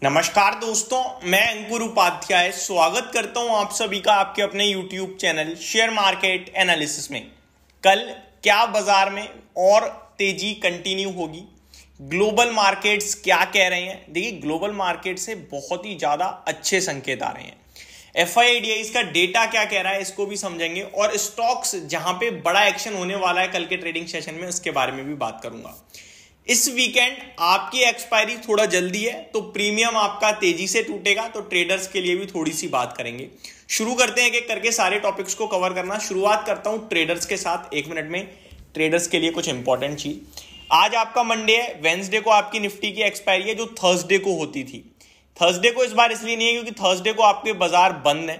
नमस्कार दोस्तों, मैं अंकुर उपाध्याय स्वागत करता हूं आप सभी का आपके अपने YouTube channel share market analysis में। कल क्या बाजार में और तेजी कंटिन्यू होगी, ग्लोबल मार्केट्स क्या कह रहे हैं। देखिए, ग्लोबल मार्केट से बहुत ही ज्यादा अच्छे संकेत आ रहे हैं। FIDIs का डेटा क्या कह रहा है इसको भी समझेंगे, और स्टॉक्स जहां पे बड़ा एक्शन होने वाला है कल के ट्रेडिंग सेशन में उसके बारे में भी बात करूंगा। इस वीकेंड आपकी एक्सपायरी थोड़ा जल्दी है तो प्रीमियम आपका तेजी से टूटेगा, तो ट्रेडर्स के लिए भी थोड़ी सी बात करेंगे। शुरू करते हैं एक करके सारे टॉपिक्स को कवर करना। शुरुआत करता हूं ट्रेडर्स के साथ। 1 मिनट में ट्रेडर्स के लिए कुछ इंपॉर्टेंट चीज। आज आपका मंडे है, वेंसडे को आपकी निफ्टी की एक्सपायरी है जो थर्सडे को होती थी। थर्सडे को इस बार इसलिए नहीं है क्योंकि थर्सडे को आपके बाजार बंद है,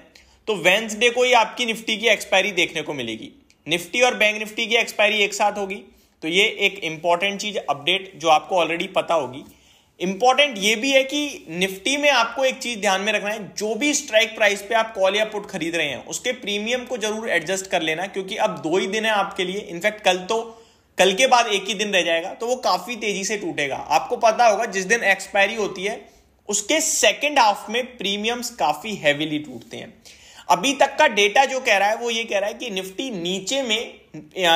तो वेंसडे को ही आपकी निफ्टी की एक्सपायरी देखने को मिलेगी। निफ्टी और बैंक निफ्टी की एक्सपायरी एक साथ होगी, तो ये एक इंपॉर्टेंट चीज अपडेट जो आपको ऑलरेडी पता होगी। इंपॉर्टेंट ये भी है कि निफ्टी में आपको एक चीज ध्यान में रखना है, जो भी स्ट्राइक प्राइस पे आप कॉल या पुट खरीद रहे हैं उसके प्रीमियम को जरूर एडजस्ट कर लेना, क्योंकि अब 2 ही दिन है आपके लिए। इनफैक्ट कल के बाद 1 ही दिन रह जाएगा, तो वो काफी तेजी से टूटेगा। आपको पता होगा जिस दिन एक्सपायरी होती है उसके सेकेंड हाफ में प्रीमियम्स काफी हैवीली टूटते हैं। अभी तक का डेटा जो कह रहा है वो ये कह रहा है कि निफ्टी नीचे में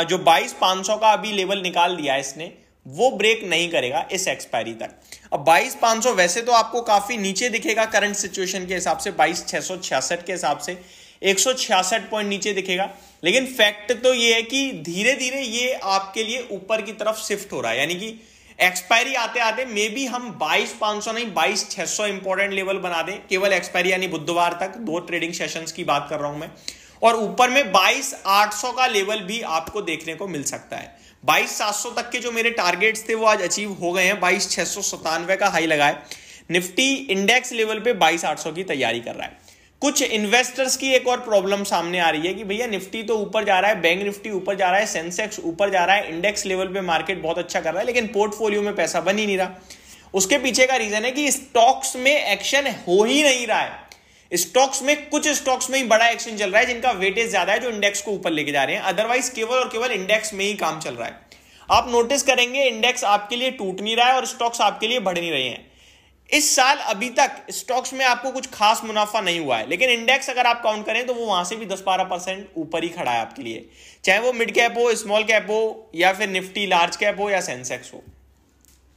जो 22,500 का अभी लेवल निकाल दिया है इसने, वो ब्रेक नहीं करेगा इस एक्सपायरी तक। अब 22,500 वैसे तो आपको काफी नीचे दिखेगा करंट सिचुएशन के हिसाब से, 22,666 के हिसाब से 166 पॉइंट नीचे दिखेगा, लेकिन फैक्ट तो ये है कि धीरे धीरे ये आपके लिए ऊपर की तरफ शिफ्ट हो रहा है। यानी कि एक्सपायरी आते आते मे बी हम 22,500 नहीं 22,600 इंपॉर्टेंट लेवल बना दें, केवल एक्सपायरी यानी बुधवार तक। 2 ट्रेडिंग सेशंस की बात कर रहा हूं मैं, और ऊपर में 22,800 का लेवल भी आपको देखने को मिल सकता है। 22,700 तक के जो मेरे टारगेट्स थे वो आज अचीव हो गए हैं। 22,697 का हाई लगाए। निफ्टी इंडेक्स लेवल पे 22,800 की तैयारी कर रहा है। कुछ इन्वेस्टर्स की एक और प्रॉब्लम सामने आ रही है कि भैया निफ्टी तो ऊपर जा रहा है, बैंक निफ्टी ऊपर जा रहा है, सेंसेक्स ऊपर जा रहा है, इंडेक्स लेवल पे मार्केट बहुत अच्छा कर रहा है, लेकिन पोर्टफोलियो में पैसा बन ही नहीं रहा। उसके पीछे का रीजन है कि स्टॉक्स में एक्शन हो ही नहीं रहा है। स्टॉक्स में कुछ स्टॉक्स में ही बड़ा एक्शन चल रहा है जिनका वेटेज ज्यादा है, जो इंडेक्स को ऊपर लेके जा रहे हैं। अदरवाइज केवल और केवल इंडेक्स में ही काम चल रहा है। आप नोटिस करेंगे इंडेक्स आपके लिए टूट नहीं रहा है और स्टॉक्स आपके लिए बढ़ नहीं रहे हैं। इस साल अभी तक स्टॉक्स में आपको कुछ खास मुनाफा नहीं हुआ है, लेकिन इंडेक्स अगर आप काउंट करें तो वो वहां से भी 10-12% ऊपर ही खड़ा है आपके लिए, चाहे वो मिड कैप हो, स्मॉल कैप हो, या फिर निफ्टी लार्ज कैप हो या सेंसेक्स हो।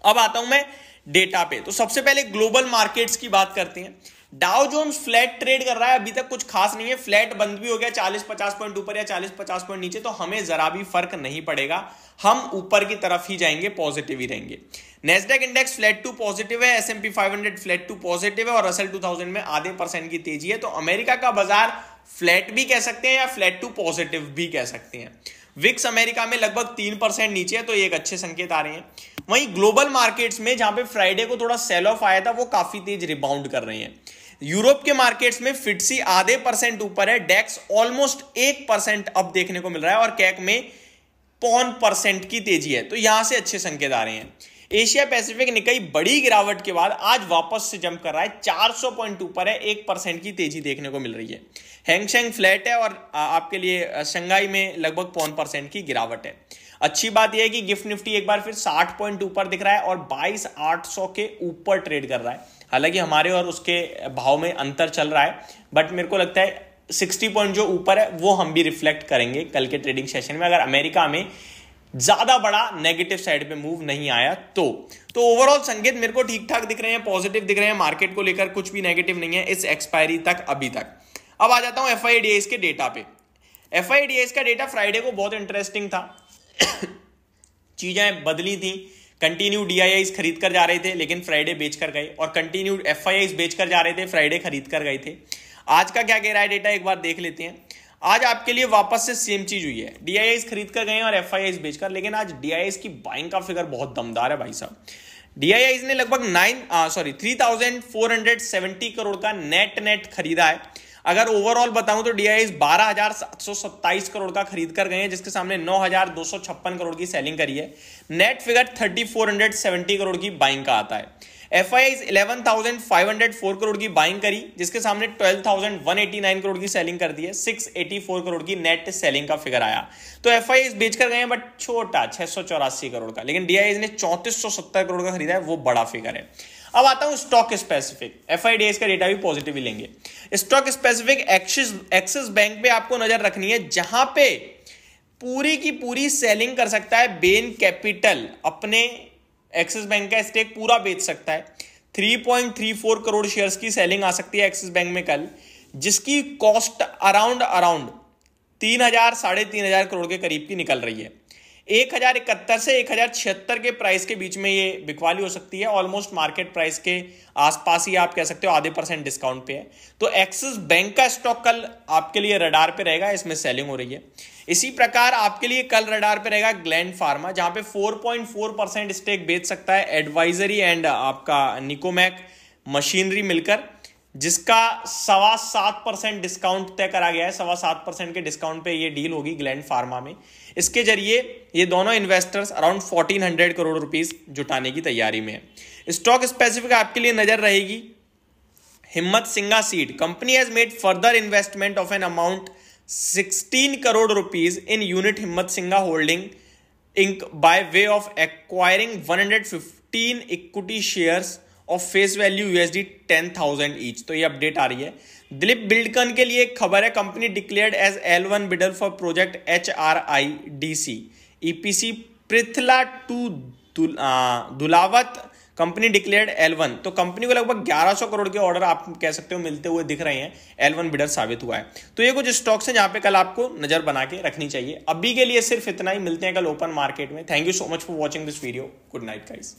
अब आता हूं मैं डेटा पे। तो सबसे पहले ग्लोबल मार्केट्स की बात करते हैं। डाउ जोन्स फ्लैट ट्रेड कर रहा है, अभी तक कुछ खास नहीं है। फ्लैट बंद भी हो गया 40-50 पॉइंट ऊपर या 40-50 पॉइंट नीचे, तो हमें जरा भी फर्क नहीं पड़ेगा, हम ऊपर की तरफ ही जाएंगे, पॉजिटिव ही रहेंगे। Nasdaq index flat to positive है, S&P 500 फ्लैट टू पॉजिटिव है, और रसल 2000 में आधे % की तेजी है। तो अमेरिका का बाजार फ्लैट भी कह सकते हैं या फ्लैट टू पॉजिटिव भी कह सकते हैं। विक्स अमेरिका में लगभग 3% नीचे है, तो ये एक अच्छे संकेत आ रहे हैं। वहीं ग्लोबल मार्केट्स में जहां पे फ्राइडे को थोड़ा सेल ऑफ आया था, वो काफी तेज रिबाउंड कर रहे हैं। यूरोप के मार्केट्स में फिटसी आधे % ऊपर है, डेक्स ऑलमोस्ट 1% अब देखने को मिल रहा है, और कैक में 0.5% की तेजी है, तो यहां से अच्छे संकेत आ रहे हैं। एशिया पैसिफिक निकाई बड़ी गिरावट के बाद आज वापस से जंप कर रहा है, 400 पॉइंट ऊपर है, 1% की तेजी देखने को मिल रही है। हैंगसेंग फ्लैट है, और आपके लिए शंघाई में लगभग 0.5% की गिरावट है। अच्छी बात यह है कि गिफ्ट निफ्टी एक बार फिर 60 पॉइंट ऊपर दिख रहा है और 22,800 के ऊपर ट्रेड कर रहा है। हालांकि हमारे और उसके भाव में अंतर चल रहा है, बट मेरे को लगता है 60 पॉइंट जो ऊपर है वो हम भी रिफ्लेक्ट करेंगे कल के ट्रेडिंग सेशन में, अगर अमेरिका में ज्यादा बड़ा नेगेटिव साइड पे मूव नहीं आया तो ओवरऑल संकेत मेरे को ठीक ठाक दिख रहे हैं, पॉजिटिव दिख रहे हैं। मार्केट को लेकर कुछ भी नेगेटिव नहीं है इस एक्सपायरी तक अभी तक। अब आ जाता हूं FIDIs के डेटा पे। FIDIs का डेटा फ्राइडे को बहुत इंटरेस्टिंग था। चीजें बदली थी। कंटिन्यू DIIs खरीद कर जा रहे थे, लेकिन फ्राइडे बेचकर गए, और कंटिन्यूड FIIs बेचकर जा रहे थे, फ्राइडे खरीद कर गए थे। आज का क्या कह रहा है डेटा, एक बार देख लेते हैं। आज आपके लिए वापस से सेम चीज हुई है, DIIs खरीद कर गए हैं और FIIs बेचकर, लेकिन आज DIIs की बाइंग का फिगर बहुत दमदार है भाई साहब। DIIs ने लगभग 3,470 करोड़ का नेट खरीदा है। अगर ओवरऑल बताऊं तो DIIs 12,727 करोड़ का खरीद कर गए हैं, जिसके सामने 9,256 करोड़ की सेलिंग करी है। नेट फिगर 3,470 करोड़ की बाइंग का आता है। FIIs 11,504 करोड़ की बाइंग करी, जिसके सामने 12,189 करोड़ की सेलिंग कर दी है। 684 करोड़ की नेट सेलिंग का फिगर आया। तो FIIs बेचकर गए हैं, बट छोटा 684 करोड़ का, लेकिन DIIs ने 3470 करोड़ का खरीदा है, वो बड़ा फिगर है। अब आता हूं स्टॉक स्पेसिफिक, FIDs का डेटा भी पॉजिटिव ही लेंगे। स्टॉक स्पेसिफिक एक्सिस बैंक पे आपको नजर रखनी है, जहां पे पूरी की पूरी सेलिंग कर सकता है बेन कैपिटल, अपने एक्सिस बैंक का स्टेक पूरा बेच सकता है। 3.34 करोड़ शेयर्स की सेलिंग आ सकती है एक्सिस बैंक में कल, जिसकी कॉस्ट अराउंड 3,000 साढ़े 3,000 करोड़ के करीब की निकल रही है। 1,071 से 1,076 के प्राइस के बीच में ये बिकवाली हो सकती है। ऑलमोस्ट मार्केट प्राइस के आसपास ही आप कह सकते हो, आधे % डिस्काउंट पे है। तो एक्सिस बैंक का स्टॉक कल आपके लिए रडार पे रहेगा, इसमें सेलिंग हो रही है। इसी प्रकार आपके लिए कल रडार पे रहेगा ग्लैंड फार्मा, जहां पे 4.4% स्टेक बेच सकता है एडवाइजरी एंड आपका निकोमैक मशीनरी मिलकर, जिसका 7.25% डिस्काउंट तय करा गया है। 7.25% के डिस्काउंट पे ये डील होगी ग्लैंड फार्मा में। इसके जरिए ये दोनों इन्वेस्टर्स अराउंड 1400 करोड़ रुपीस जुटाने की तैयारी में है। स्टॉक स्पेसिफिक आपके लिए नजर रहेगी Himatsingka Seide. Company has made further investment of an amount 16 crore rupees in unit Himatsingka holding inc by way of acquiring 115 equity shares of face value $10,000 each. तो ये अपडेट आ रही है। दिलीप बिल्डकन के लिए एक खबर है, company declared as L1 bidder for project HRIDC EPC Prithla to Dulawat. Company declared L1, तो कंपनी को लगभग 1100 करोड़ के ऑर्डर आप कह सकते हो मिलते हुए दिख रहे हैं। L1 बिडर साबित हुआ है। तो ये कुछ स्टॉक्स हैं जहां पे कल आपको नजर बना के रखनी चाहिए। अभी के लिए सिर्फ इतना ही, मिलते हैं कल ओपन मार्केट में। Thank you so much for watching this video. Good night guys.